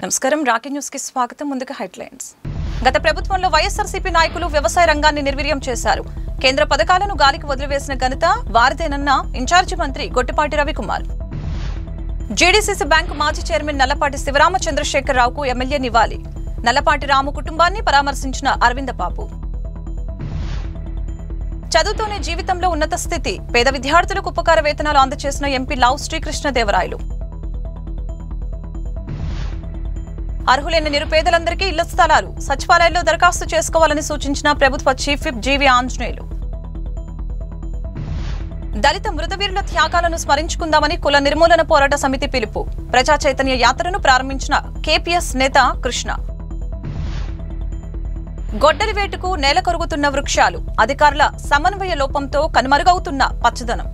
నమస్కారం Rocky news కి స్వాగతం ముందుగా హెడ్లైన్స్ గత ప్రభుత్వంలో వైఎస్ఆర్సీపీ నాయకులు వ్యవసాయ రంగాన్ని నిర్వీర్యం చేశారు కేంద్ర పథకాలను గాలికి వదిలివేసిన ఘనత వారిదేనన్న ఇన్ఛార్జి మంత్రి గొట్టిపాటి రవికుమార్ జీడీసీసీ బ్యాంకు మాజీ చైర్మన్ నల్లపాటి శివరామ చంద్రశేఖరరావుకు ఎమ్మెల్యే నివాళి నల్లపాటి రాము కుటుంబాన్ని పరామర్శించిన అరవింద బాబు చదువుతోనే జీవితంలో ఉన్నత స్థితి పేద విద్యార్థులకు ఉపకార వేతనాలు అందజేసిన ఎంపీ లావు శ్రీకృష్ణదేవరాయలు అర్హులైన నిరుపేదలందరికీ ఇళ్ల స్థలాలు సచివాలయాల్లో దరఖాస్తు చేసుకోవాలని సూచించిన ప్రభుత్వ చీఫ్ విప్ జీవి ఆంజనేయులు దళిత మృతవీరుల త్యాగాలను స్మరించుకుందామని కుల నిర్మూలన పోరాట సమితి పిలుపు ప్రజా చైతన్య యాత్రను ప్రారంభించిన కేపీఎస్ నేత కృష్ణ గొడ్డలి వేటుకు నేల కొరుగుతున్న వృక్షాలు అధికారుల సమన్వయ లోపంతో కనుమరుగవుతున్న పచ్చదనం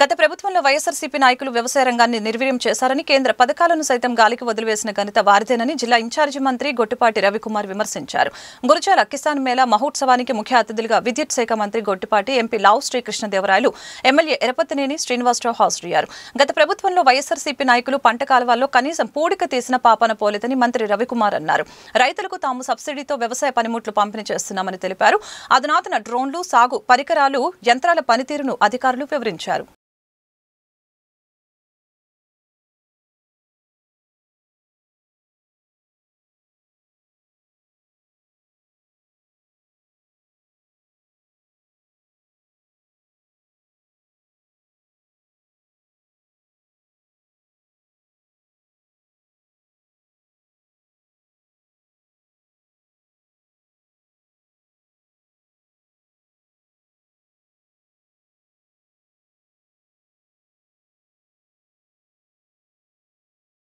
గత ప్రభుత్వంలో వైఎస్ఆర్సీపీ నాయకులు వ్యవసాయ రంగాన్ని నిర్వీర్యం చేశారని కేంద్ర పథకాలను సైతం గాలికి వదిలివేసిన ఘనత వారిదేనని జిల్లా ఇన్ఛార్జి మంత్రి గొట్టిపాటి రవికుమార్ విమర్శించారు గురజాల కిసాన్ మేళా మహోత్సవానికి ముఖ్య అతిథులుగా విద్యుత్ శాఖ మంత్రి గొట్టిపాటి ఎంపీ లావు శ్రీకృష్ణదేవరాయలు ఎమ్మెల్యే ఎరపతినేని శ్రీనివాసరావు హాజరయ్యారు గత ప్రభుత్వంలో వైఎస్ఆర్సీపీ నాయకులు పంట కాలువల్లో కనీసం పూడిక తీసిన పాపన పోలేదని మంత్రి రవికుమార్ అన్నారు రైతులకు తాము సబ్సిడీతో వ్యవసాయ పనిముట్లు పంపిణీ చేస్తున్నామని తెలిపారు అధునాతన డ్రోన్లు సాగు పరికరాలు యంత్రాల పనితీరును అధికారులు వివరించారు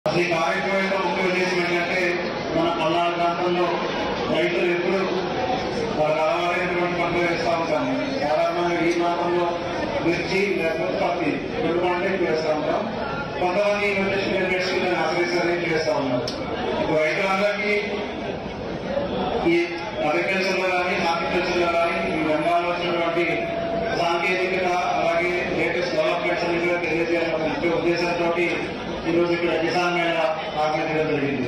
ఈ కార్యక్రమం యొక్క ముఖ్య ఉద్దేశం ఏంటంటే మన పల్నాడు ప్రాంతంలో రైతులు ఎప్పుడు వాళ్ళకి అలవాటైనటువంటి పంటలు వేస్తూ ఉంటాము. సాధారణంగా ఈ ప్రాంతంలో మిర్చి లేకపోతే పత్తి రెండు పంటలు వేస్తూ ఉంటాం. కొంతమంది ఆశ్రయిస్తారని చేస్తూ ఉన్నారు. రైతులందరికీ ఈ అగ్రికల్చర్లో కానీ హార్టికల్చర్లో కానీ ఈ రంగాల్లో వచ్చినటువంటి సాంకేతికత అలాగే లేటెస్ట్ డెవలప్మెంట్స్ అన్ని కూడా తెలియజేయాలనే ముఖ్య ఉద్దేశంతో ఈరోజు ఇక్కడ కిసాన్ మేళా ఆర్గనైజ్ జరిగింది.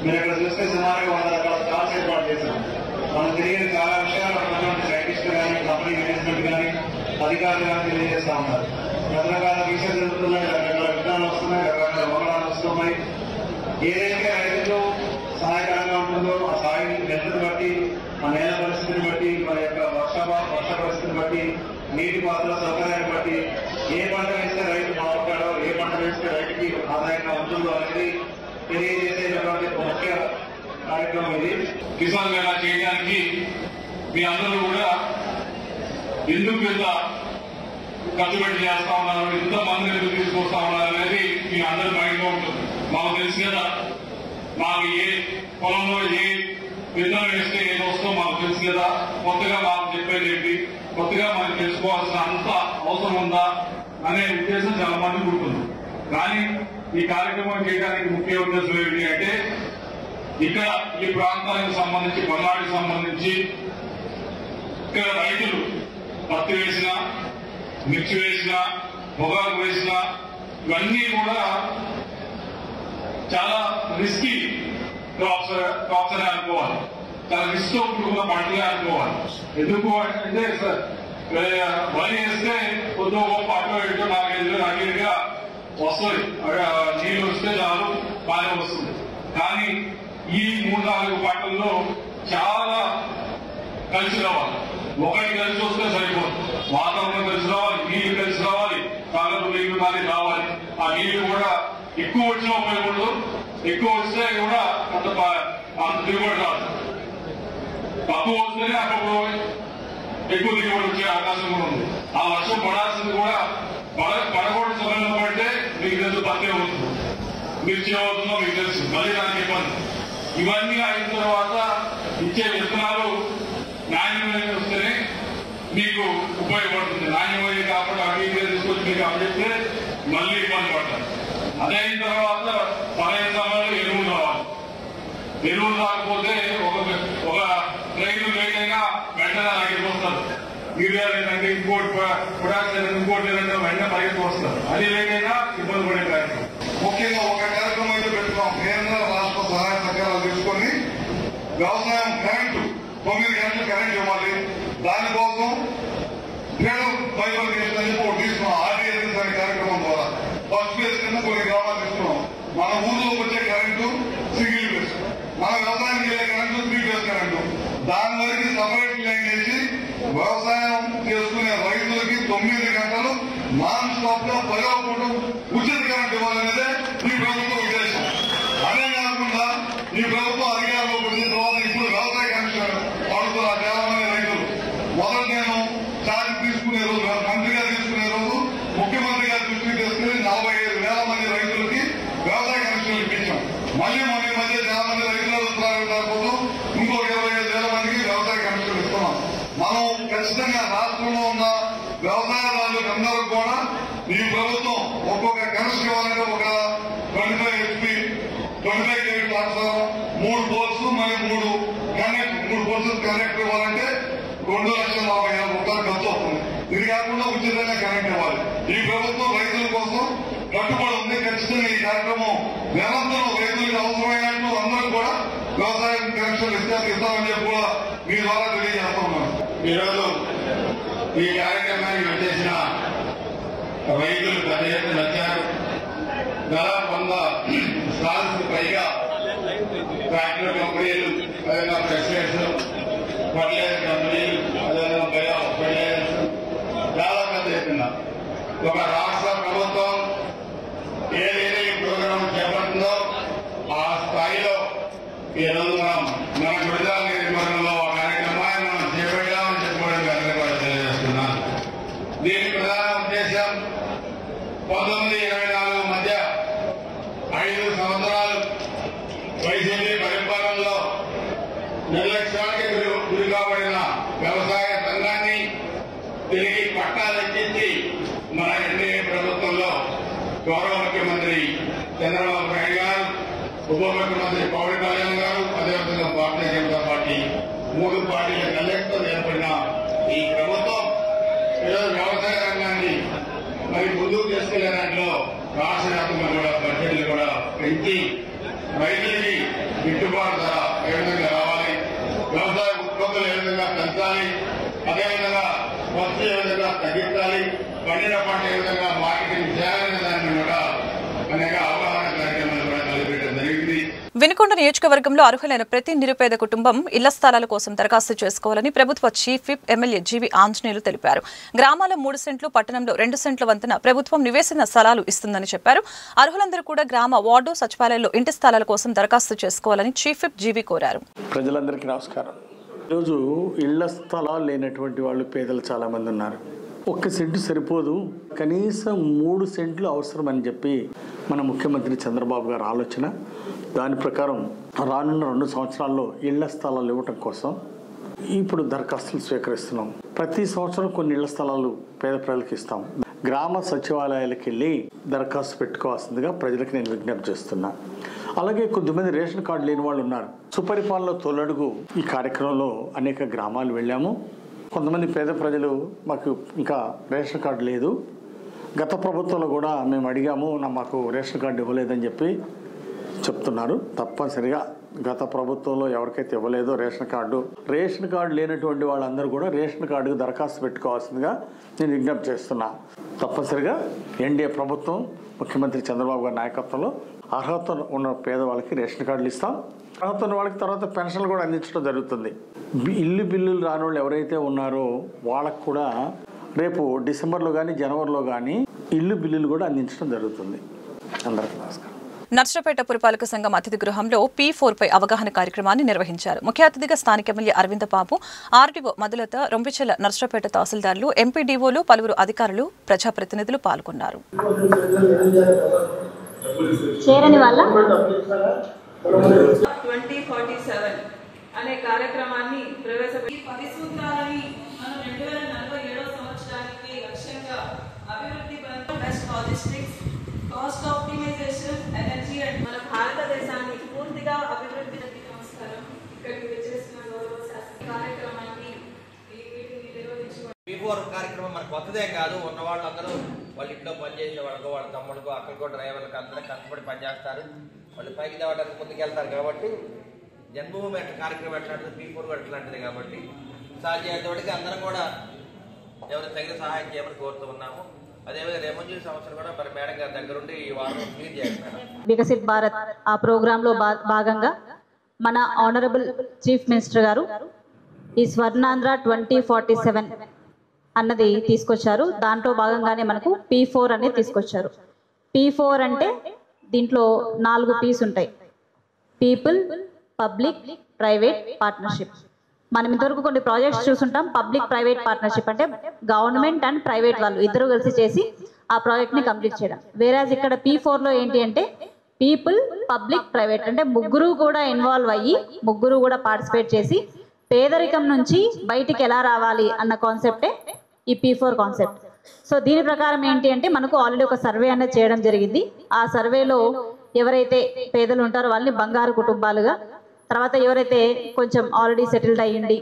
మీరు ఇక్కడ చూస్తే సుమారుగా 100 రకాల స్టాల్స్ ఏర్పాటు చేశాం. మనం తెలియని చాలా విషయాలు ఉన్నటువంటి సైంటిస్టులు కానీ కంపెనీ మేనేజ్మెంట్ కానీ అధికారులు కానీ తెలియజేస్తా ఉన్నారు. రకరకాల రీసెర్చ్ జరుగుతున్నాయి, రకరకాల విధానాలు వస్తున్నాయి, రకరకాల రోగాలు వస్తున్నాయి. ఏదైతే రైతులు సహాయకరంగా ఉంటుందో ఆ సాయి నెలను బట్టి ఆ నేల పరిస్థితిని బట్టి మన యొక్క వర్ష పరిస్థితిని బట్టి నీటి పాత్రల సౌకర్యాన్ని బట్టి ఏ పంట వేస్తే రైతు బాగుంటాడో ఏ పంట వేస్తే రైతుకి ఆదాయంగా ఉంటుందో అనేది తెలియజేసేటటువంటి ముఖ్య కార్యక్రమం ఇది. కిసాన్ మేళా చేయడానికి మీ అందరూ కూడా ఎందుకు ఇంత ఖర్చు పెట్టి చేస్తా ఉన్నారు, ఇంత మంది ఎందుకు తీసుకొస్తా ఉన్నారు అనేది మీ అందరి మైండ్లో ఉంటుంది. మాకు తెలుసు కదా, మాకు ఏ పొలంలో ఏ విత్తనం వేస్తే ఏది వస్తుందో మాకు తెలుసు కదా, కొత్తగా మాకు చెప్పేది ఏంటి, కొత్తగా మనకు తెలుసుకోవాల్సిన అంత అవసరం ఉందా అనే ఉద్దేశం చాలా మందికి ఉంటుంది. కానీ ఈ కార్యక్రమం చేయడానికి ముఖ్య ఉద్దేశం ఏంటి అంటే ఇక్కడ ఈ ప్రాంతానికి సంబంధించి పల్నాడుకి సంబంధించి ఇక్కడ రైతులు పత్తి వేసినా మిర్చి వేసినా పొగాకు వేసినా ఇవన్నీ కూడా చాలా రిస్కీ క్రాప్స్ అని అనుకోవాలి, చాలా రిస్క్ కూడుకున్న పంటలే అనుకోవాలి. ఎందుకు అంటే వరి వేస్తే కొద్దిగా గొప్ప అటు ఇటు 4-5గా వస్తుంది, నీళ్ళు వస్తే చాలు బాగా వస్తుంది. కానీ ఈ 3-4 పంటల్లో చాలా కలిసి రావాలి. ఒకటి కలిసి వస్తే సరిపోదు, వాతావరణం కలిసి రావాలి, నీళ్లు కలిసి రావాలి, కాలపు నీళ్లు కానీ రావాలి. ఆ నీళ్లు కూడా ఎక్కువ వచ్చినా ఉపయోగపడదు, ఎక్కువ వస్తే కూడా అంత దిగుబడి రాదు. తక్కువ వస్తేనే అక్కడ ఎక్కువ దిగుబడి వచ్చే అవకాశం కూడా ఉంది. ఆ వర్షం పడాల్సింది కూడా పడకూడని సమయంలో పడితే మీకు తెలుసు పత్తి అవుతుంది, మిర్చి అవుతుందో మీకు తెలుసు, మళ్ళీ దానికి ఇబ్బంది. ఇవన్నీ అయిన తర్వాత ఇచ్చే విత్తనాలు నాణ్యమైన వస్తేనే మీకు ఉపయోగపడుతుంది. నాణ్యమైన కాబట్టి అవి తీసుకొచ్చి మీకు అప్పచెప్తే మళ్ళీ ఇబ్బంది పడతారు. అదే అయిన తర్వాత సరైన సమయంలో ఎరువులు రావాలి. ఎరువులు రాకపోతే ఒక ట్రైన్ లేట్ అయినా వెంటనే దగ్గరికి వస్తారు. యూరియా లేదంటే ఇంకోటి పొటాష్ లేదంటే ఇంకోటి లేదంటే వెంటనే పరిగెత్తి వస్తారు. అది లేకైనా ఇబ్బంది పడే కార్యక్రమం. ముఖ్యంగా ఒక కార్యక్రమం అయితే పెట్టుకున్నాం. కేంద్ర రాష్ట్ర సహాయ సహకారాలు తీసుకొని వ్యవసాయం కరెంటు 9 గంటలు కరెంట్ ఇవ్వాలి. దానికోసం ట్రేడర్ బైబర్గేషన్ అని ఒకటి తీసుకున్నాం. ఆర్టీఎస్ అనే కార్యక్రమం ద్వారా ఫస్ట్ ఫేజ్ కింద కొన్ని గ్రామాలు తీసుకున్నాం. మన ఊళ్ళోకి వచ్చే కరెంటు సింగిల్ ఫేజ్, మన వ్యవసాయానికి వెళ్ళే కరెంటు 3 ఫేజ్ కరెంటు. దాని వరకు సపరేట్ లైన్ వేసి వ్యవసాయం చేసుకునే రైతులకి 9 గంటలు నాన్ స్టాప్ గా పగలకుండా ఉచిత కరెంట్ ఇవ్వాలనేదే ఈ ప్రభుత్వ ఉద్దేశం. అదే కాకుండా ఈ ప్రభుత్వం అధికారంలోకి వచ్చిన తర్వాత ఇప్పుడు వ్యవసాయ కమిషన్ అడుగుతున్న చాలా మంది రైతులు మొదలు నేను ఛార్జ్ తీసుకునే రోజు, మంత్రిగా తీసుకునే రోజు ముఖ్యమంత్రి గారి దృష్టికి తీసుకుని 45,000 మంది రైతులకి వ్యవసాయ కమిషన్లు ఇప్పించాం. మళ్ళీ మన మధ్య చాలా మంది రైతుల కోసం ఇంకో 25,000 మందికి వ్యవసాయ కమిషన్లు ఇస్తున్నాం. మనం ఖచ్చితంగా రాష్ట్రంలో ఉన్న వ్యవసాయదారులకు అందరూ కూడా ఈ ప్రభుత్వం ఒక్కొక్క కనెక్షన్ ఇవ్వాలంటే ఒక 25 HP 25 kV ట్రాన్స్ఫార్మర్, 3 పోల్స్ మరియు 3 పోల్స్ కనెక్ట్ ఇవ్వాలంటే 2,40,000 రూపాయలు ఖర్చు అవుతుంది. ఇది కాకుండా ఉచితంగా కరెంట్ ఇవ్వాలి. ఈ ప్రభుత్వం రైతుల కోసం కట్టుబడి ఉంది. ఖచ్చితంగా ఈ కార్యక్రమం నిరంతరం రైతులకు అవసరమైనట్టు అందరూ కూడా వ్యవసాయ కనెక్షన్లు ఇస్తామని చెప్పి కూడా మీ ద్వారా తెలియజేస్తున్నాను. ఈరోజు ఈ కార్యక్రమానికి వచ్చేసిన రైతులు పెద్ద ఎత్తున వచ్చారు. దాదాపు 100 స్టాల్స్ పైగా ఫ్యాక్టరీ కంపెనీలు, అదేవిధంగా ప్రెసిడెంట్స్, ఫర్టిలైజర్ కంపెనీలు, అదేవిధంగా బయో ఫర్టిలైజర్స్ చాలా పెద్ద ఎత్తున ఒక రాష్ట్ర ప్రభుత్వం ఏదైతే ఈ ప్రోగ్రాం చేపడుతుందో ఆ స్థాయిలో ఈరోజు మన గుడిజాల నిర్మాణంలో ఆ కార్యక్రమాన్ని మనం చేపట్టామని చెప్పుకోవడానికి కూడా తెలియజేస్తున్నాను. దీని ప్రధాన ఉద్దేశం 1924 మధ్య 5 సంవత్సరాలు వైసీపీ పరిపాలనలో నిర్లక్ష్యానికి గురి కాబడిన వ్యవసాయ రంగాన్ని తిరిగి పట్టాలెక్కించి మన ఎన్డీఏ ప్రభుత్వంలో గౌరవ ముఖ్యమంత్రి చంద్రబాబు నాయుడు గారు, ఉప ముఖ్యమంత్రి పవన్ కళ్యాణ్ గారు, అదేవిధంగా భారతీయ జనతా పార్టీ 3 పార్టీల కలయికతో ఏర్పడిన ఈ ప్రభుత్వం ఈరోజు వ్యవసాయ రంగాన్ని మరి ముందుకు తీసుకెళ్లే దాంట్లో రాష్ట్ర వ్యాప్తంగా కూడా బడ్జెట్లు కూడా పెంచి రైతులకి గిట్టుబాటు ధర ఏ విధంగా రావాలి, వ్యవసాయ ఉత్పత్తులు ఏ విధంగా పెంచాలి, అదేవిధంగా ఖర్చు ఏ విధంగా తగ్గించాలి, పండిన పంట ఏ విధంగా మార్కెటింగ్ చేయాలనే దాన్ని కూడా అనేక అవగాహన కార్యక్రమాలు కూడా కలిపేయడం జరిగింది. వినుకొండ నియోజకవర్గంలో అర్హులైన ప్రతి నిరుపేద కుటుంబం ఇళ్ల స్థలాల కోసం దరఖాస్తు చేసుకోవాలని ప్రభుత్వ చీఫ్ విప్ ఎమ్మెల్యే జీవి ఆంజనేయులు తెలిపారు. గ్రామాల 3 సెంట్లు, పట్టణంలో 2 సెంట్ల వంతున ప్రభుత్వం నివేశన స్థలాలు ఇస్తుందని చెప్పారు. అర్హులందరూ కూడా గ్రామ, వార్డు, సచివాలయాల్లో ఇంటి స్థలాల కోసం దరఖాస్తు చేసుకోవాలని చీఫ్ విప్ జీవి కోరారు. ప్రజలందరికీ నమస్కారం. ఈరోజు ఇళ్ల స్థలాలు లేనటువంటి వాళ్ళు పేదలు చాలా మంది ఉన్నారు. 1 సెంటు సరిపోదు, కనీసం 3 సెంట్లు అవసరమని చెప్పి మన ముఖ్యమంత్రి చంద్రబాబు గారు ఆలోచన. దాని ప్రకారం రానున్న 2 సంవత్సరాల్లో ఇళ్ల స్థలాలు ఇవ్వటం కోసం ఇప్పుడు దరఖాస్తులు స్వీకరిస్తున్నాం. ప్రతి సంవత్సరం కొన్ని ఇళ్ల స్థలాలు పేద ప్రజలకు ఇస్తాం. గ్రామ సచివాలయాలకు వెళ్ళి దరఖాస్తు పెట్టుకోవాల్సిందిగా ప్రజలకు నేను విజ్ఞప్తి చేస్తున్నా. అలాగే కొద్దిమంది రేషన్ కార్డు లేని వాళ్ళు ఉన్నారు. సుపరిపాలనలో తొలడుగు ఈ కార్యక్రమంలో అనేక గ్రామాలు వెళ్ళాము. కొంతమంది పేద ప్రజలు మాకు ఇంకా రేషన్ కార్డు లేదు, గత ప్రభుత్వంలో కూడా మేము అడిగాము, మాకు రేషన్ కార్డు ఇవ్వలేదని చెప్పి చెప్తున్నారు. తప్పనిసరిగా గత ప్రభుత్వంలో ఎవరికైతే ఇవ్వలేదో రేషన్ కార్డు లేనటువంటి వాళ్ళందరూ కూడా రేషన్ కార్డుకు దరఖాస్తు పెట్టుకోవాల్సిందిగా నేను విజ్ఞప్తి చేస్తున్నా. తప్పనిసరిగా ఎన్డీఏ ప్రభుత్వం ముఖ్యమంత్రి చంద్రబాబు గారి నాయకత్వంలో అర్హత ఉన్న పేదవాళ్ళకి రేషన్ కార్డులు ఇస్తాం. అర్హత ఉన్న వాళ్ళకి తర్వాత పెన్షన్లు కూడా అందించడం జరుగుతుంది. ఇల్లు బిల్లులు రాని వాళ్ళు ఎవరైతే ఉన్నారో వాళ్ళకు కూడా రేపు డిసెంబర్లో కానీ జనవరిలో కానీ ఇల్లు బిల్లులు కూడా అందించడం జరుగుతుంది. అందరికీ నమస్కారం. నర్సరావుపేట పురపాలక సంఘం అతిథి గృహంలో P4 పై అవగాహన కార్యక్రమాన్ని నిర్వహించారు. ముఖ్య అతిథిగా స్థానిక ఎమ్మెల్యే అరవింద బాబు, ఆర్డీఓ మధులత, రొంపిచెల నర్సరావుపేట తహసీల్దార్లు, ఎంపీడీఓలు, పలువురు అధికారులు, ప్రజాప్రతినిధులు పాల్గొన్నారు. చేరని వాళ్ళ 2047 అనే కార్యక్రమాన్ని ప్రవేశపెట్టి 10 సూత్రాలని మనం 2047 సంవత్సరానికి లక్ష్యంగా అభివృద్ధి best logistics, cost optimisation, energy and మన భారతదేశాన్ని పూర్తిగా అభివృద్ధి. నమస్కారం. ఇక్కడికి వచ్చేసిన గౌరవ శాసన కార్యక్రమాన్ని ఈ మీటింగ్ నిర్వహించుకోవడం P4 కార్యక్రమం మనకు కొత్తదేం కాదు. ఉన్న వాళ్ళందరూ వాళ్ళ ఇంట్లో పనిచేసే వాళ్ళకు, వాళ్ళ తమ్ముళ్ళకు, అక్కడికో డ్రైవర్లకు అందరూ కష్టపడి పనిచేస్తారు. వాళ్ళు పైకి తేవడానికి ముందుకెళ్తారు. కాబట్టి జన్మభూమి కార్యక్రమం ఎట్లాంటిది, P4 ఎట్లాంటిది. కాబట్టి సాధ్యమైనంతవరకు అందరం కూడా ఎవరు తగిన సహాయం చేయమని కోరుతూ ఉన్నాము. అదేవిధంగా రెవెన్యూ సంస్థలు కూడా మరి మేడం గారి దగ్గర ఉండి ఈ వారం క్లియర్ చేయాలి మేడం. వికసిత్ భారత్ ఆ ప్రోగ్రాంలో భాగంగా మన ఆనరబుల్ చీఫ్ మినిస్టర్ గారు ఈ స్వర్ణాంధ్ర 2047 అన్నది తీసుకొచ్చారు. దాంట్లో భాగంగానే మనకు P4 అనేది తీసుకొచ్చారు. P4 అంటే దీంట్లో 4 P's ఉంటాయి. People, public, private, partnership. మనం ఇంతవరకు కొన్ని ప్రాజెక్ట్స్ చూసుంటాం. పబ్లిక్ ప్రైవేట్ పార్ట్నర్షిప్ అంటే గవర్నమెంట్ అండ్ ప్రైవేట్ వాళ్ళు ఇద్దరు కలిసి చేసి ఆ ప్రాజెక్ట్ని కంప్లీట్ చేయడం. వేరేజ్ ఇక్కడ P4లో ఏంటి అంటే పీపుల్, పబ్లిక్, ప్రైవేట్ అంటే ముగ్గురు కూడా ఇన్వాల్వ్ అయ్యి ముగ్గురు కూడా పార్టిసిపేట్ చేసి పేదరికం నుంచి బయటికి ఎలా రావాలి అన్న కాన్సెప్టే ఈ P4 కాన్సెప్ట్. సో దీని ప్రకారం ఏంటి అంటే మనకు ఆల్రెడీ ఒక సర్వే అనేది చేయడం జరిగింది. ఆ సర్వేలో ఎవరైతే పేదలు ఉంటారో వాళ్ళని బంగారు కుటుంబాలుగా, తర్వాత ఎవరైతే కొంచెం ఆల్రెడీ సెటిల్డ్ అయ్యిండి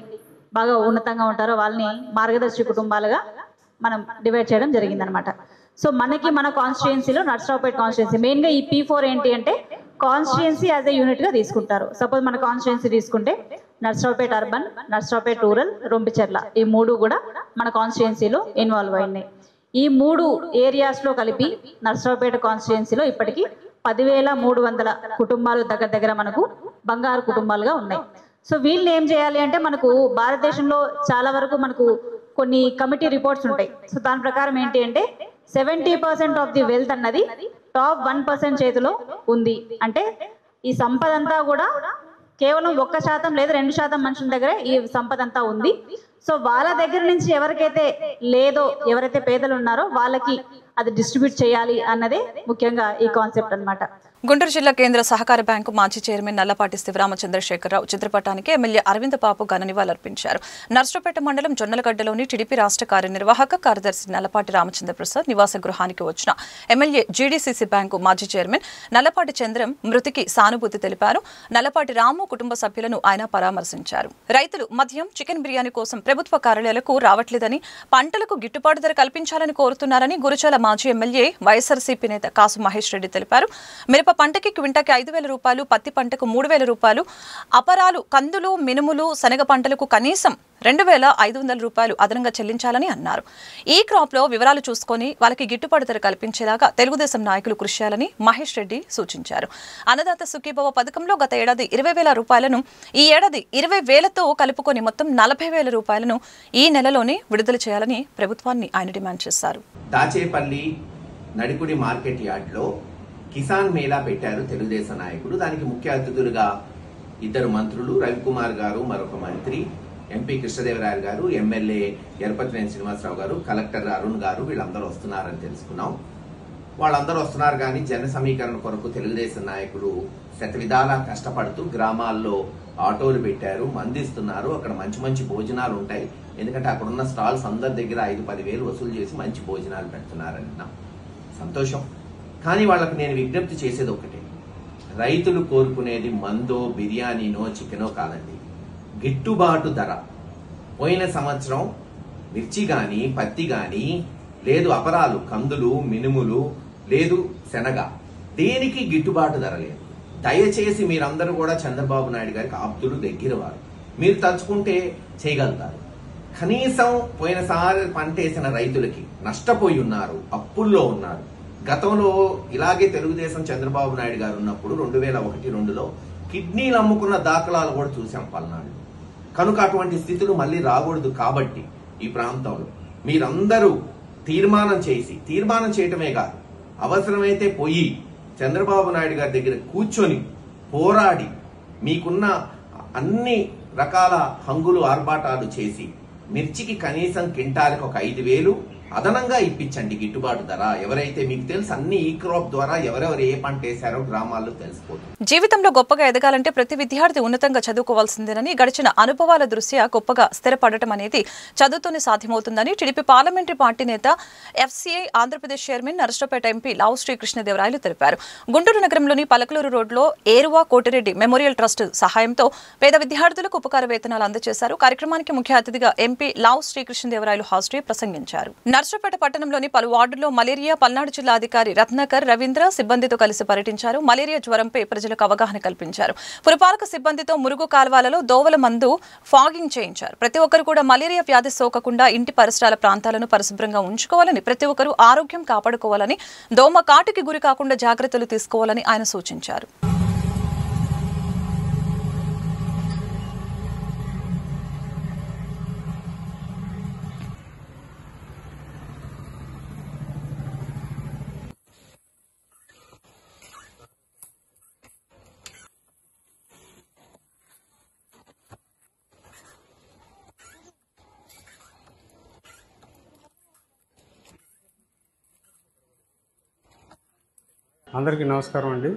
బాగా ఉన్నతంగా ఉంటారో వాళ్ళని మార్గదర్శి కుటుంబాలుగా మనం డివైడ్ చేయడం జరిగింది అనమాట. సో మనకి మన కాన్స్టిట్యుయెన్సీలో నర్సరావుపేట కాన్స్టిట్యుయెన్సీ మెయిన్గా ఈ P4 ఏంటి అంటే కాన్స్టిట్యుయెన్సీ యాజ్ ఏ యూనిట్గా తీసుకుంటారు. సపోజ్ మన కాన్స్టిట్యుయెన్సీ తీసుకుంటే నర్సరావుపేట అర్బన్, నర్సరావుపేట రూరల్, రొంపిచెర్ల ఈ 3 కూడా మన కాన్స్టిట్యుయెన్సీలో ఇన్వాల్వ్ అయినాయి. ఈ 3 ఏరియాస్లో కలిపి నర్సరావుపేట కాన్స్టిట్యుయెన్సీలో ఇప్పటికీ 10,300 కుటుంబాలు దగ్గర మనకు బంగారు కుటుంబాలుగా ఉన్నాయి. సో వీళ్ళు ఏం చేయాలి అంటే మనకు భారతదేశంలో చాలా వరకు మనకు కొన్ని కమిటీ రిపోర్ట్స్ ఉంటాయి. సో దాని ప్రకారం ఏంటి అంటే 70% ఆఫ్ ది వెల్త్ అన్నది టాప్ 1% చేతిలో ఉంది. అంటే ఈ సంపద అంతా కూడా కేవలం 1% లేదా 2% మనుషుల దగ్గరే ఈ సంపద అంతా ఉంది. సో వాళ్ళ దగ్గర నుంచి ఎవరికైతే లేదో, ఎవరైతే పేదలు ఉన్నారో వాళ్ళకి అది డిస్ట్రిబ్యూట్ చేయాలి అన్నదే ముఖ్యంగా ఈ కాన్సెప్ట్ అన్నమాట. గుంటూరు జిల్లా కేంద్ర సహకార బ్యాంకు మాజీ చైర్మన్ నల్లపాటి శివరామచంద్రశేఖరరావు చిత్రపటానికి ఎమ్మెల్యే అరవింద్ బాబు ఘన నివాళులర్పించారు. నర్సరావుపేట మండలం జొన్నలగడ్డలోని టీడీపీ రాష్ట్ర కార్యనిర్వాహక కార్యదర్శి నల్లపాటి రామచంద్ర ప్రసాద్ నివాస గృహానికి వచ్చిన ఎమ్మెల్యే జీడీసీసీ బ్యాంకు మాజీ చైర్మన్ నల్లపాటి చంద్రం మృతికి సానుభూతి తెలిపారు. నల్లపాటి రాము కుటుంబ సభ్యులను ఆయన పరామర్శించారు. రైతులు మద్యం, చికెన్ బిర్యానీ కోసం ప్రభుత్వ కార్యాలయాలకు రావట్లేదని, పంటలకు గిట్టుబాటు ధర కల్పించాలని కోరుతున్నారని గురుచాల మాజీ ఎమ్మెల్యే వైఎస్ఆర్సీపీ నేత కాసు మహేష్ రెడ్డి తెలిపారు. మిరప పంటకి క్వింటాకి 5,000 రూపాయలు, పత్తి పంటకు 3,000 రూపాయలు, అపరాలు, కందులు, మినుములు, శనగ పంటలకు కనీసం 2,500 రూపాయలు అదనంగా చెల్లించాలని అన్నారు. ఈ క్రాప్ లో వివరాలు చూసుకొని వాళ్ళకి గిట్టుబాటు ధర కల్పించేలాగా తెలుగుదేశం నాయకులు కృషి చేయాలని మహేష్ రెడ్డి సూచించారు. అన్నదాత సుఖీభవ పథకంలో గత ఏడాది 20,000 రూపాయలను ఈ ఏడాది 20,000తో కలుపుకొని మొత్తం 40,000 రూపాయలను ఈ నెలలోనే విడుదల చేయాలని ప్రభుత్వాన్ని ఆయన డిమాండ్ చేశారు. దాచేపల్లి నడికుడి మార్కెట్ యార్డ్లో కిసాన్ మేళా పెట్టారు తెలుగుదేశం నాయకులు. దానికి ముఖ్య అతిథులుగా 2 మంత్రులు, రవికుమార్ గారు మరొక మంత్రి, ఎంపీ కృష్ణదేవరాయలు గారు, ఎమ్మెల్యే ఎరపతినేని శ్రీనివాసరావు గారు, కలెక్టర్ అరుణ్ గారు వీళ్ళందరూ వస్తున్నారని తెలుసుకున్నాం. వాళ్ళందరూ వస్తున్నారు కానీ జన సమీకరణ కొరకు తెలుగుదేశం నాయకులు శతవిధాలా కష్టపడుతూ గ్రామాల్లో ఆటోలు పెట్టారు, మందిస్తున్నారు. అక్కడ మంచి మంచి భోజనాలు ఉంటాయి. ఎందుకంటే అక్కడున్న స్టాల్స్ అందరి దగ్గర 5-10 వేలు వసూలు చేసి మంచి భోజనాలు పెడుతున్నారన్న సంతోషం. కానీ వాళ్ళకి నేను విజ్ఞప్తి చేసేది ఒకటే, రైతులు కోరుకునేది మందో, బిర్యానీనో, చికెనో కాదండి, గిట్టుబాటు ధర. పోయిన సంవత్సరం మిర్చి గాని, పత్తి గాని, లేదు అపరాలు, కందులు, మినుములు, లేదు శనగ, దేనికి గిట్టుబాటు ధర లేదు. దయచేసి మీరందరూ కూడా చంద్రబాబు నాయుడు గారికి ఆప్తులు, దగ్గరవారు. మీరు తలుచుకుంటే చేయగలుగుతారు. కనీసం పోయినసారి పంట వేసిన రైతులకి నష్టపోయి ఉన్నారు, అప్పుల్లో ఉన్నారు. గతంలో ఇలాగే తెలుగుదేశం చంద్రబాబు నాయుడు గారు ఉన్నప్పుడు 2001-2లో కిడ్నీలు అమ్ముకున్న దాఖలాలు కూడా చూసాం పల్నాడు. కనుక అటువంటి స్థితులు మళ్ళీ రాకూడదు. కాబట్టి ఈ ప్రాంతంలో మీరందరూ తీర్మానం చేయటమే కాదు, అవసరమైతే పోయి చంద్రబాబు నాయుడు గారి దగ్గర కూర్చొని పోరాడి మీకున్న అన్ని రకాల హంగులు, ఆర్భాటాలు చేసి మిర్చికి కనీసం క్వింటాలకు ఒక 5,000, అదనంగా ఇప్పించండి గిట్టుబాటు ధర. ఎవరైతే మీకు తెలుసు అన్ని ఈ క్రాప్ ద్వారా ఎవరెవరు ఏ పంట వేశారో గ్రామాల్లో తెలిసిపోతుంది. జీవితంలో గొప్పగా ఎదగాలంటే ప్రతి విద్యార్థి ఉన్నతంగా చదువుకోవాల్సిందేనని, గడిచిన అనుభవాల దృష్ట్యా గొప్పగా స్థిరపడటం అనేది చదువుతోనే సాధ్యమవుతుందని టీడీపీ పార్లమెంటరీ పార్టీ నేత FCI Andhra Pradesh chairman Narasaraopet MP Lavu Srikrishnadevarayalu తెలిపారు. గుంటూరు నగరంలోని పలకలూరు రోడ్లో ఏరువా కోటిరెడ్డి మెమోరియల్ ట్రస్ట్ సహాయంతో పేద విద్యార్థులకు ఉపకార వేతనాలు అందజేశారు. కార్యక్రమానికి ముఖ్య అతిథిగా ఎంపీ లావు శ్రీకృష్ణదేవరాయలు హాజరై ప్రసంగించారు. నర్సరావుపేట పట్టణంలోని పలు వార్డుల్లో మలేరియా పల్నాడు జిల్లా అధికారి రత్నాకర్ రవీంద్ర సిబ్బందితో కలిసి పర్యటించారు. మలేరియా జ్వరంపై ప్రజలకు అవగాహన కల్పించారు. పురపాలక సిబ్బందితో మురుగు కాల్వలలో దోవల మందు ఫాగింగ్ చేయించారు. ప్రతి ఒక్కరు కూడా మలేరియా వ్యాధి సోకకుండా ఇంటి పరిసరాల ప్రాంతాలను పరిశుభ్రంగా ఉంచుకోవాలని, ప్రతి ఒక్కరూ ఆరోగ్యం కాపాడుకోవాలని, దోమ కాటుకి గురి కాకుండా జాగ్రత్తలు తీసుకోవాలని ఆయన సూచించారు. అందరికీ నమస్కారం అండి.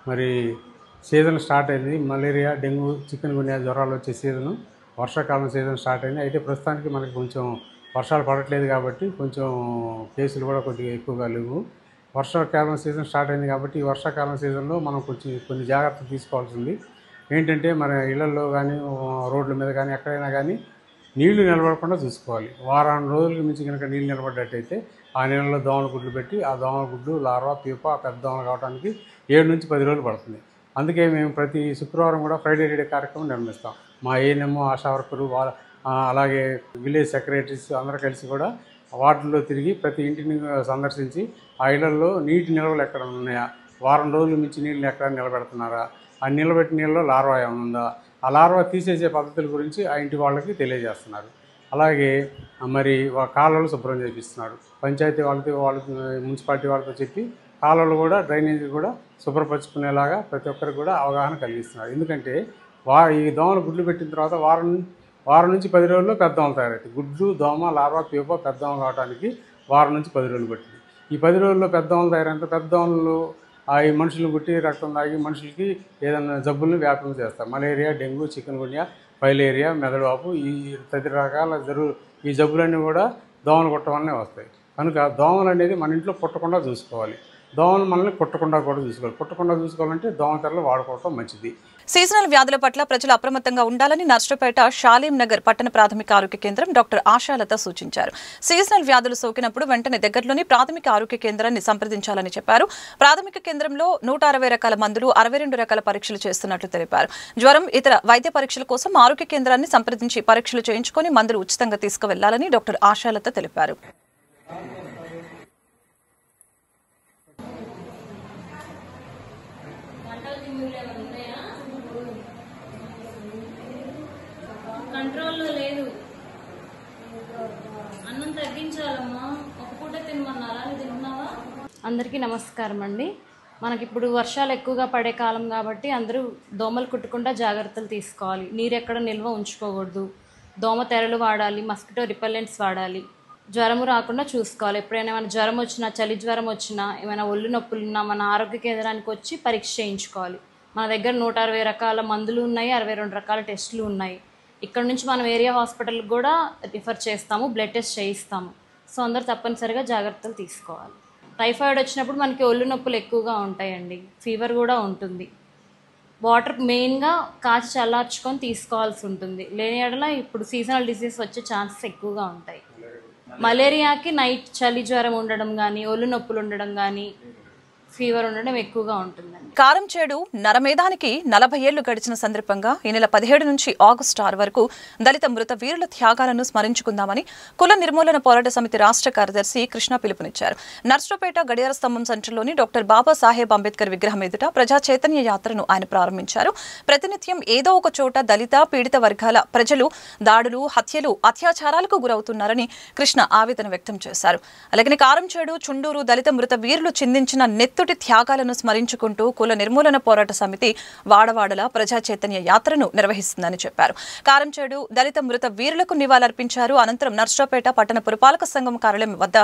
మరి సీజన్ స్టార్ట్ అయింది. మలేరియా, డెంగ్యూ, చికెన్ గున్యా జ్వరాలు వచ్చే సీజను, వర్షాకాలం సీజన్ స్టార్ట్ అయింది. అయితే ప్రస్తుతానికి మనకి కొంచెం వర్షాలు పడట్లేదు కాబట్టి కొంచెం కేసులు కూడా కొద్దిగా ఎక్కువగా లేవు. వర్షాకాలం సీజన్ స్టార్ట్ అయింది కాబట్టి ఈ వర్షాకాలం సీజన్లో మనం కొన్ని జాగ్రత్తలు తీసుకోవాల్సింది ఏంటంటే, మన ఇళ్లలో కానీ రోడ్ల మీద కానీ ఎక్కడైనా కానీ నీళ్లు నిలబడకుండా చూసుకోవాలి. వారం రోజుల నుంచి కనుక నీళ్ళు నిలబడ్డట్టయితే ఆ నీళ్ళలో దోమల గుడ్లు పెట్టి ఆ దోమల గుడ్లు లార్వా, పీప, పెద్ద దోమలు కావడానికి 7 నుంచి 10 రోజులు పడుతుంది. అందుకే మేము ప్రతి శుక్రవారం కూడా ఫ్రైడే రీడే కార్యక్రమం నిర్వహిస్తాం. మా ఏఎన్ఎం, ఆశా వర్కరు, అలాగే విలేజ్ సెక్రటరీస్ అందరూ కలిసి కూడా వార్డుల్లో తిరిగి ప్రతి ఇంటిని సందర్శించి ఆ ఇళ్లలో నీటి నిల్వలు ఎక్కడ ఉన్నాయా, వారం రోజుల నుంచి నీళ్ళు ఎక్కడ నిలబెడుతున్నారా, ఆ నిలబెట్టిన నీళ్ళలో లార్వా ఏమైనా ఉందా, ఆ లార్వా తీసేసే పద్ధతుల గురించి ఆ ఇంటి వాళ్ళకి తెలియజేస్తున్నారు. అలాగే మరి కాలువలు శుభ్రం చేపిస్తున్నారు. పంచాయతీ వాళ్ళకి మున్సిపాలిటీ వాళ్ళతో చెప్పి కాలువలు కూడా డ్రైనేజీ కూడా శుభ్రపరుచుకునేలాగా ప్రతి ఒక్కరికి కూడా అవగాహన కలిగిస్తున్నారు. ఎందుకంటే ఈ దోమలు గుడ్లు పెట్టిన తర్వాత వారం నుంచి 10 రోజుల్లో పెద్ద దోమలు తయారవుతాయి. గుడ్లు, దోమ, లార్వా, పీప, పెద్ద దోమ కావడానికి వారం నుంచి 10 రోజులు పట్టింది. ఈ 10 రోజుల్లో పెద్ద దోమలు తయారైనంత పెద్ద దోమలు ఈ మనుషులను గుట్టి రక్తం తాగి మనుషులకి ఏదైనా జబ్బులను వ్యాప్తం చేస్తారు. మలేరియా, డెంగ్యూ, చికెన్ గున్యా, ఫైలేరియా, మెదడువాపు, ఈ తదితర రకాల ఈ జబ్బులన్నీ కూడా దోమలు కుట్టడం వల్లనే వస్తాయి. కనుక దోమలు అనేది మన ఇంట్లో పుట్టకుండా చూసుకోవాలి. దోమలు మనల్ని కుట్టకుండా కూడా చూసుకోవాలి. కుట్టకుండా చూసుకోవాలంటే దోమతెరలు వాడుకోవడం మంచిది. సీజనల్ వ్యాధుల పట్ల ప్రజలు అప్రమత్తంగా ఉండాలని నర్సరావుపేట షాలీం నగర్ పట్టణ ప్రాథమిక ఆరోగ్య కేంద్రం డాక్టర్ ఆశాలత సూచించారు. సీజనల్ వ్యాధులు సోకినప్పుడు వెంటనే దగ్గరలోని ప్రాథమిక ఆరోగ్య కేంద్రాన్ని సంప్రదించాలని చెప్పారు. ప్రాథమిక కేంద్రంలో 160 రకాల మందులు, 62 రకాల పరీక్షలు చేస్తున్నట్లు తెలిపారు. జ్వరం, ఇతర వైద్య పరీక్షల కోసం ఆరోగ్య కేంద్రాన్ని సంప్రదించి పరీక్షలు చేయించుకొని మందులు ఉచితంగా తీసుకువెళ్లాలని డాక్టర్ ఆశాలత తెలిపారు. కంట్రోల్లో లేదు, అన్నం తగ్గించాలమ్మా, ఒక పూట తినమన్నారా, తింటున్నావా? అందరికీ నమస్కారం అండి. మనకిప్పుడు వర్షాలు ఎక్కువగా పడే కాలం కాబట్టి అందరూ దోమలు కుట్టకుండా జాగ్రత్తలు తీసుకోవాలి. నీరు ఎక్కడ నిల్వ ఉంచుకోకూడదు. దోమ తెరలు వాడాలి, మస్కిటో రిపెల్లెంట్స్ వాడాలి. జ్వరము రాకుండా చూసుకోవాలి. ఎప్పుడైనా ఏమైనా జ్వరం వచ్చినా, చలి జ్వరం వచ్చినా, ఏమైనా ఒళ్ళు నొప్పులున్నా మన ఆరోగ్య కేంద్రానికి వచ్చి పరీక్ష చేయించుకోవాలి. మన దగ్గర 160 రకాల మందులు ఉన్నాయి, 62 రకాల టెస్టులు ఉన్నాయి. ఇక్కడ నుంచి మనం ఏరియా హాస్పిటల్కి కూడా రిఫర్ చేస్తాము, బ్లడ్ టెస్ట్ చేయిస్తాము. సో అందరూ తప్పనిసరిగా జాగ్రత్తలు తీసుకోవాలి. టైఫాయిడ్ వచ్చినప్పుడు మనకి ఒళ్ళు నొప్పులు ఎక్కువగా ఉంటాయండి, ఫీవర్ కూడా ఉంటుంది. వాటర్ మెయిన్గా కాచి చల్లార్చుకొని తీసుకోవాల్సి ఉంటుంది. లేని ఎడల ఇప్పుడు సీజనల్ డిసీజ్ వచ్చే ఛాన్సెస్ ఎక్కువగా ఉంటాయి. మలేరియాకి నైట్ చలి జ్వరం ఉండడం కానీ, ఒళ్ళు నొప్పులు ఉండడం కానీ, ఫీవర్ ఉండడం ఎక్కువగా ఉంటుందండి. కారంచేడు నరమేధానికి 40 ఏళ్లు గడిచిన సందర్భంగా ఈ నెల 17 నుంచి ఆగస్టు 6 వరకు దళిత మృత వీరుల త్యాగాలను స్మరించుకుందామని కుల నిర్మూలన పోరాట సమితి రాష్ట్ర కార్యదర్శి కృష్ణ పిలుపునిచ్చారు. నర్సరావుపేట గడియార స్తంభం సెంటర్లోని డాక్టర్ బాబాసాహెబ్ అంబేద్కర్ విగ్రహం ఎదుట ప్రజా చైతన్య యాత్రను ఆయన ప్రారంభించారు. ప్రతినిత్యం ఏదో ఒక చోట దళిత, పీడిత వర్గాల ప్రజలు దాడులు, హత్యలు, అత్యాచారాలకు గురవుతున్నారని కృష్ణ ఆవేదన వ్యక్తం చేశారు. అలాగే కారంచేడు, చుండూరు దళిత మృత వీరులు చిందించిన నెత్తుటి త్యాగాలను స్మరించుకుంటూ కుల కుల నిర్మూలన పోరాట సమితి వాడవాడల ప్రజా చైతన్య యాత్రను నిర్వహిస్తుందని చెప్పారు. కారంచేడు దళిత మృత వీరులకు నివాళులర్పించారు. అనంతరం నర్సరావుపేట పట్టణ పురపాలక సంఘం కార్యాలయం వద్ద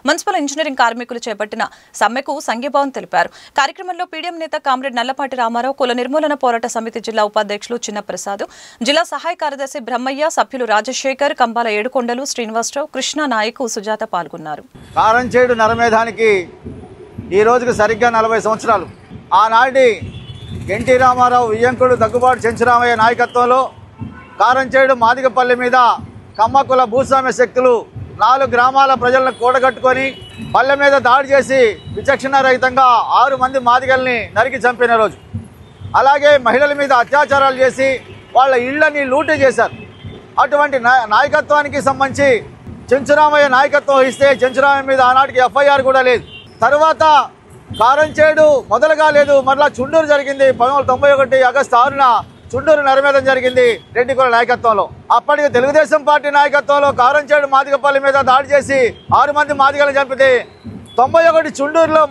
మున్సిపల్ ఇంజనీరింగ్ కార్మికులు చేపట్టిన సమ్మెకు సంఘీభావం తెలిపారు. కార్యక్రమంలో పీడీఎం నేత కామ్రేడ్ నల్లపాటి రామారావు, కుల నిర్మూలన పోరాట సమితి జిల్లా ఉపాధ్యక్షులు చిన్నప్రసాద్, జిల్లా సహాయ కార్యదర్శి బ్రహ్మయ్య, సభ్యులు రాజశేఖర్, కంబాల ఏడుకొండలు, శ్రీనివాసరావు, కృష్ణ నాయక్, సుజాత పాల్గొన్నారు. కారంచేడు నరమేధానికి ఈ రోజుకు సరిగ్గా 40 సంవత్సరాలు. ఆనాటి ఎన్టీ రామారావు, వియ్యంకుడు, దగ్గుబాటు చెంచురామయ్య నాయకత్వంలో కారంచేడు మాదిగపల్లి మీద కమ్మకుల భూస్వామ్య శక్తులు 4 గ్రామాల ప్రజలను కూడగట్టుకొని పల్లె మీద దాడి చేసి విచక్షణారహితంగా 6 మంది మాదిగల్ని నరికి చంపిన రోజు. అలాగే మహిళల మీద అత్యాచారాలు చేసి వాళ్ళ ఇళ్లని లూటీ చేశారు. అటువంటి నాయకత్వానికి సంబంధించి చెంచురామయ్య నాయకత్వం వహిస్తే చెంచురామయ్య మీద ఆనాటికి ఎఫ్ఐఆర్ కూడా లేదు. తర్వాత కారంచేడు మొదలుగా లేదు, మరలా చుండూరు జరిగింది. 1991 ఆగస్టు 6న చుండూరు నరమేధం జరిగింది రెడ్డికుల నాయకత్వంలో. అప్పటికి తెలుగుదేశం పార్టీ నాయకత్వంలో కారంచేడు మాదిగపల్లి మీద దాడి చేసి 6 మంది మాదిగలను చంపితే 91 చుండూరులో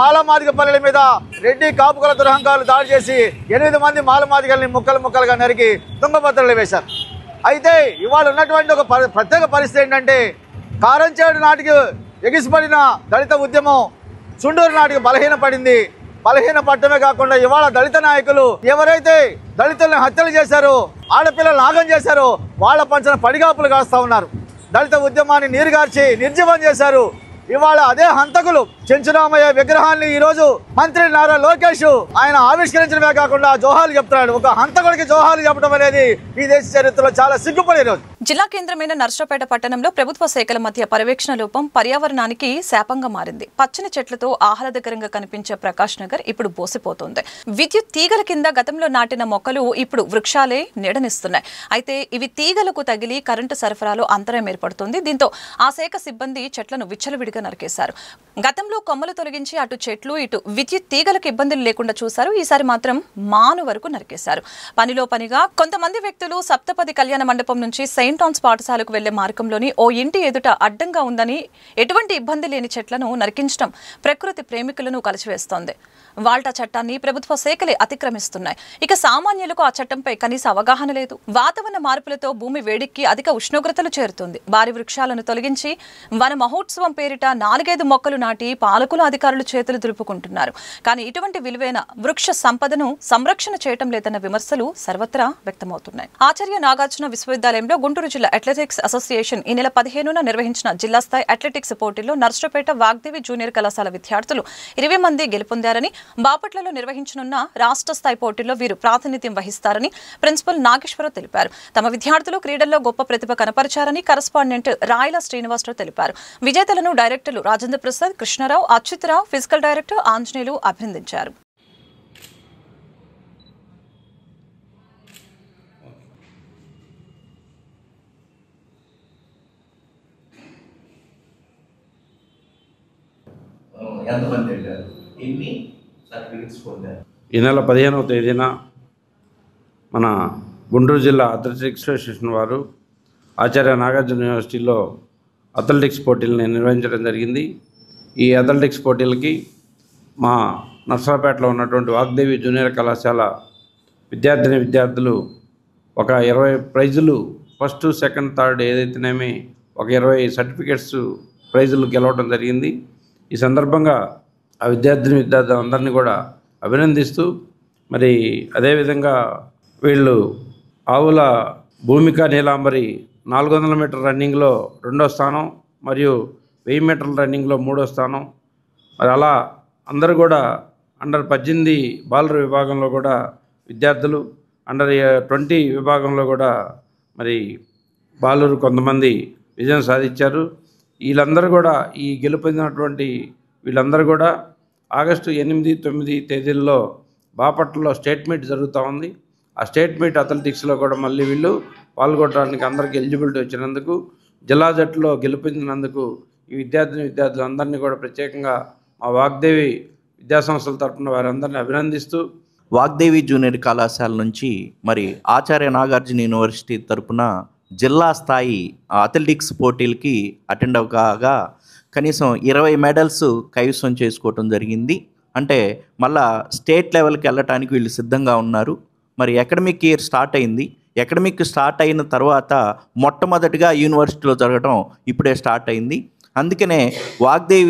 మాల మాదిగపల్లి మీద రెడ్డి కాపుకుల దురహంకారులు దాడి చేసి 8 మంది మాల మాదిగల్ని ముక్కలు ముక్కలుగా నరికి తుంగభద్రలో వేశారు. అయితే ఇవాళ ఉన్నటువంటి ఒక ప్రత్యేక పరిస్థితి ఏంటంటే కారంచేడు నాటికి ఎగిసిపడిన దళిత ఉద్యమం చుండూరు నాటికి బలహీనపడింది. బలహీనపడటమే కాకుండా ఇవాళ దళిత నాయకులు ఎవరైతే దళితులను హత్యలు చేశారో, ఆడపిల్లలు నాగం చేశారో వాళ్ళ పంచన పడిగాపులు కాస్తా ఉన్నారు. దళిత ఉద్యమాన్ని నీరుగార్చి నిర్జీవం చేశారు. ఇవాళ అదే హంతకులు చెంచురామయ్య విగ్రహాన్ని ఈ రోజు మంత్రి నారా లోకేష్ ఆయన ఆవిష్కరించడమే కాకుండా జోహాలు చెప్తున్నాడు. ఒక హంతకుడికి జోహాలు చెప్పడం అనేది ఈ దేశ చరిత్రలో చాలా సిగ్గుపడే రోజు. జిల్లా కేంద్రమైన నర్సరావుపేట పట్టణంలో ప్రభుత్వ శాఖల మధ్య పర్యవేక్షణ లోపం పర్యావరణానికి శాపంగా మారింది. పచ్చని చెట్లతో ఆహ్లాదకరంగా కనిపించే ప్రకాష్ నగర్ ఇప్పుడు బోసిపోతోంది. విద్యుత్ తీగల కింద గతంలో నాటిన మొక్కలు ఇప్పుడు వృక్షాలే నీడనిస్తున్నాయి. అయితే ఇవి తీగలకు తగిలి కరెంటు సరఫరాలో అంతరాయం ఏర్పడుతుంది. దీంతో ఆ శాఖ సిబ్బంది చెట్లను విచ్చలవిడిగా నరికేశారు. గతంలో కొమ్మలు తొలగించి అటు చెట్లు ఇటు విద్యుత్ తీగలకు ఇబ్బందులు లేకుండా చూశారు. ఈసారి మాత్రం మాను వరకు నరికేశారు. పనిలో పనిగా కొంతమంది వ్యక్తులు సప్తపది కళ్యాణ మండపం నుంచి సెయింట్ ఆన్స్ పాఠశాలకు వెళ్లే మార్గంలోని ఓ ఇంటి ఎదుట అడ్డంగా ఉందని ఎటువంటి ఇబ్బంది లేని చెట్లను నరికించడం ప్రకృతి ప్రేమికులను కలిసివేస్తోంది. వాల్టా చట్టాన్ని ప్రభుత్వ శాఖలే అతిక్రమిస్తున్నాయి. ఇక సామాన్యులకు ఆ చట్టంపై కనీస అవగాహన లేదు. వాతావరణ మార్పులతో భూమి వేడికి అధిక ఉష్ణోగ్రతలు చేరుతుంది. భారీ వృక్షాలను తొలగించి వన మహోత్సవం పేరిట 4-5 మొక్కలు నాటి పాలకులు, అధికారులు చేతులు దులుపుకుంటున్నారు. కానీ ఇటువంటి విలువైన వృక్ష సంపదను సంరక్షణ చేయటం లేదన్న విమర్శలు సర్వత్రా వ్యక్తమవుతున్నాయి. ఆచార్య నాగార్జున విశ్వవిద్యాలయంలో గుంటూరు జిల్లా అథ్లెటిక్స్ అసోసియేషన్ ఈ నెల 15న నిర్వహించిన జిల్లా స్థాయి అథ్లెటిక్స్ పోటీల్లో నర్సరావుపేట వాగ్దేవి జూనియర్ కళాశాల విద్యార్థులు 20 మంది గెలుపొందారని, బాపట్లలో నిర్వహించనున్న రాష్ట్ర స్థాయి పోటీల్లో వీరు ప్రాతినిధ్యం వహిస్తారని ప్రిన్సిపల్ నాగేశ్వరరావు తెలిపారు. తమ విద్యార్థులు క్రీడల్లో గొప్ప ప్రతిభ కనపరిచారని కరస్పాండెంట్ రాయల శ్రీనివాసరావు తెలిపారు. విజేతలను డైరెక్టర్లు రాజేంద్ర ప్రసాద్, కృష్ణారావు, అచ్యుతరావు, ఫిజికల్ డైరెక్టర్ ఆంజనేయులు అభినందించారు. ఈ నెల 15వ తేదీన మన గుంటూరు జిల్లా అథ్లెటిక్స్ అసోసియేషన్ వారు ఆచార్య నాగార్జున యూనివర్సిటీలో అథ్లెటిక్స్ పోటీలను నిర్వహించడం జరిగింది. ఈ అథ్లెటిక్స్ పోటీలకి మా నర్సరావుపేటలో ఉన్నటువంటి వాగ్దేవి జూనియర్ కళాశాల విద్యార్థులు ఒక 20 ప్రైజులు, ఫస్ట్, సెకండ్, థర్డ్ ఏదైతేనేమి ఒక 20 సర్టిఫికెట్స్ ప్రైజులు గెలవడం జరిగింది. ఈ సందర్భంగా ఆ విద్యార్థులందరినీ కూడా అభినందిస్తూ, మరి అదేవిధంగా వీళ్ళు ఆవుల భూమిక నీలాంబరి 400 మీటర్ రన్నింగ్లో 2వ స్థానం మరియు 1000 మీటర్ల రన్నింగ్లో 3వ స్థానం. మరి అలా అందరూ కూడా అండర్ 18 బాలర్ విభాగంలో కూడా విద్యార్థులు, అండర్ 20 విభాగంలో కూడా మరి బాలురు కొంతమంది విజయం సాధించారు. వీళ్ళందరూ కూడా ఈ గెలుపొందినటువంటి వీళ్ళందరూ కూడా ఆగస్టు 8, 9 తేదీల్లో బాపట్లలో స్టేట్ మీట్ జరుగుతూ ఉంది. ఆ స్టేట్ మీట్ అథ్లెటిక్స్లో కూడా మళ్ళీ వీళ్ళు పాల్గొనడానికి అందరికీ ఎలిజిబిలిటీ వచ్చినందుకు, జిల్లా జట్టులో గెలుపొందినందుకు ఈ విద్యార్థులందరినీ కూడా ప్రత్యేకంగా మా వాగ్దేవి విద్యాసంస్థల తరఫున వారందరినీ అభినందిస్తూ, వాగ్దేవి జూనియర్ కళాశాల నుంచి మరి ఆచార్య నాగార్జున యూనివర్సిటీ తరఫున జిల్లా స్థాయి అథ్లెటిక్స్ పోటీలకి అటెండ్ కాగా కనీసం 20 మెడల్స్ కైవసం చేసుకోవటం జరిగింది. అంటే మళ్ళా స్టేట్ లెవెల్కి వెళ్ళటానికి వీళ్ళు సిద్ధంగా ఉన్నారు. మరి అకాడమిక్ ఇయర్ స్టార్ట్ అయింది. అకాడమిక్ స్టార్ట్ అయిన తర్వాత మొట్టమొదటిగా యూనివర్సిటీలో జరగడం ఇప్పుడే స్టార్ట్ అయింది. అందుకనే వాగ్దేవి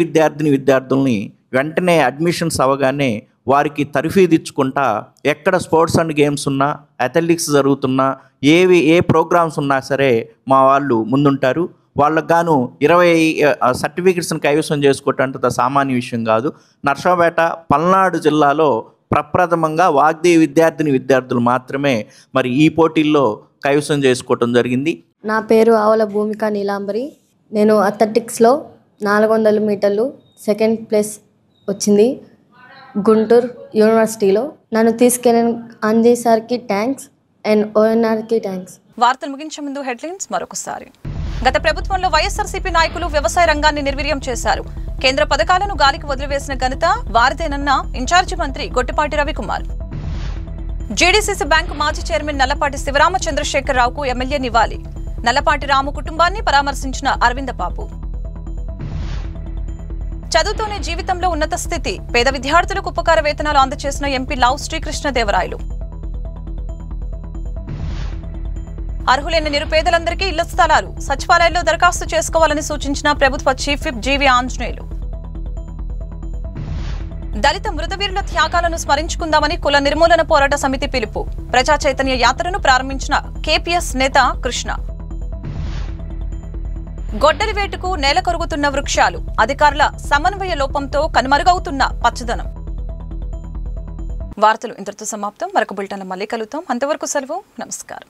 విద్యార్థుల్ని వెంటనే అడ్మిషన్స్ అవ్వగానే వారికి తర్ఫీదు ఇచ్చుకుంటా ఎక్కడ స్పోర్ట్స్ అండ్ గేమ్స్ ఉన్నా, అథ్లెటిక్స్ జరుగుతున్నా, ఏ ప్రోగ్రామ్స్ ఉన్నా సరే మా వాళ్ళు ముందుంటారు. వాళ్ళకు గాను 20 సర్టిఫికెట్స్ని కైవసం చేసుకోవటం అంటే సామాన్య విషయం కాదు. నర్సాపేట, పల్నాడు జిల్లాలో ప్రప్రథమంగా వాగ్దేవి విద్యార్థులు మాత్రమే మరి ఈ పోటీల్లో కైవసం చేసుకోవటం జరిగింది. నా పేరు ఆవల భూమిక నీలాంబరి. నేను అథ్లెటిక్స్లో 400 మీటర్లు సెకండ్ ప్లేస్ వచ్చింది గుంటూరు యూనివర్సిటీలో. నన్ను తీసుకెళ్ళిన అంజీ సార్కి థ్యాంక్స్ అండ్ ఓఎన్ఆర్కి థ్యాంక్స్. వార్తలు ముగించే ముందు హెడ్లైన్స్ మరొకసారి. గత ప్రభుత్వంలో వైఎస్ఆర్సీపీ నాయకులు వ్యవసాయ రంగాన్ని నిర్వీర్యం చేశారు. కేంద్ర పథకాలను గాలికి వదిలివేసిన ఘనత వారిదేనన్న ఇన్ఛార్జి మంత్రి గొట్టిపాటి రవికుమార్. జీడీసీసీ బ్యాంకు మాజీ చైర్మన్ నల్లపాటి శివరామ చంద్రశేఖరరావుకు ఎమ్మెల్యే నివాళి. నల్లపాటి రాము కుటుంబాన్ని పరామర్శించిన అరవింద బాబు. చదువుతోనే జీవితంలో ఉన్నత స్థితి, పేద విద్యార్థులకు ఉపకార వేతనాలు అందజేసిన ఎంపీ లావు శ్రీకృష్ణదేవరాయలు. అర్హులైన నిరుపేదలందరికీ ఇళ్ల స్థలాలు, సచివాలయాల్లో దరఖాస్తు చేసుకోవాలని సూచించిన ప్రభుత్వ చీఫ్ విప్ జీవి ఆంజనేయులు. దళిత మృతవీరుల త్యాగాలను స్మరించుకుందామని కుల నిర్మూలన పోరాట సమితి పిలుపు. ప్రజా చైతన్య యాత్రను ప్రారంభించిన కేపీఎస్ నేత కృష్ణ. గొడ్డలి వేటుకు నేల కొరుగుతున్న వృక్షాలు, అధికారుల సమన్వయ లోపంతో కనుమరుగవుతున్న పచ్చదనం. వార్తలు ఇంతటితో సమాప్తం. మరొక బులెటిన్లో మళ్ళీ కలుద్దాం. అంతవరకు సెలవు. నమస్కారం.